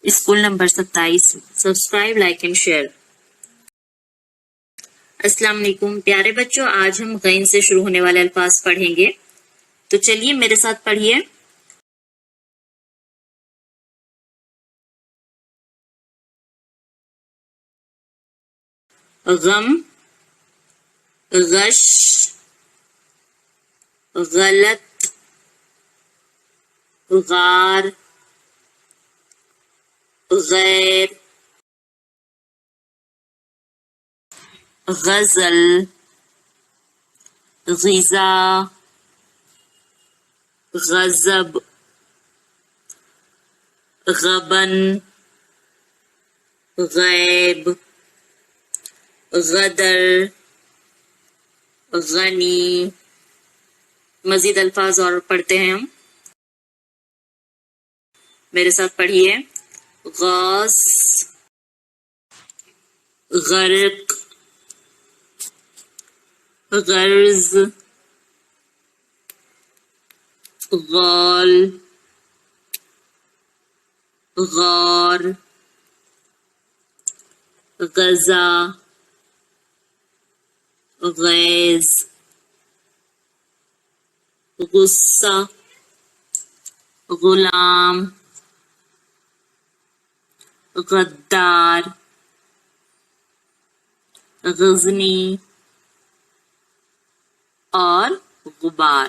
School number 27. Subscribe, like and share. السلام علیکم پیارے بچوں، آج ہم غین سے شروع ہونے والے الفاظ پڑھیں گے. تو چلیے میرے ساتھ پڑھیے. غم، غش، غلط، غار، غیر، غزل، غذا، غضب، غبن، غیب، غدر، غنی. مزید الفاظ اور پڑھتے ہیں ہم. میرے ساتھ پڑھیے. غوث، غرق، غرض، غول، غور، غزہ، غیظ، غصہ، غلام، غدار، غزنی اور غبار.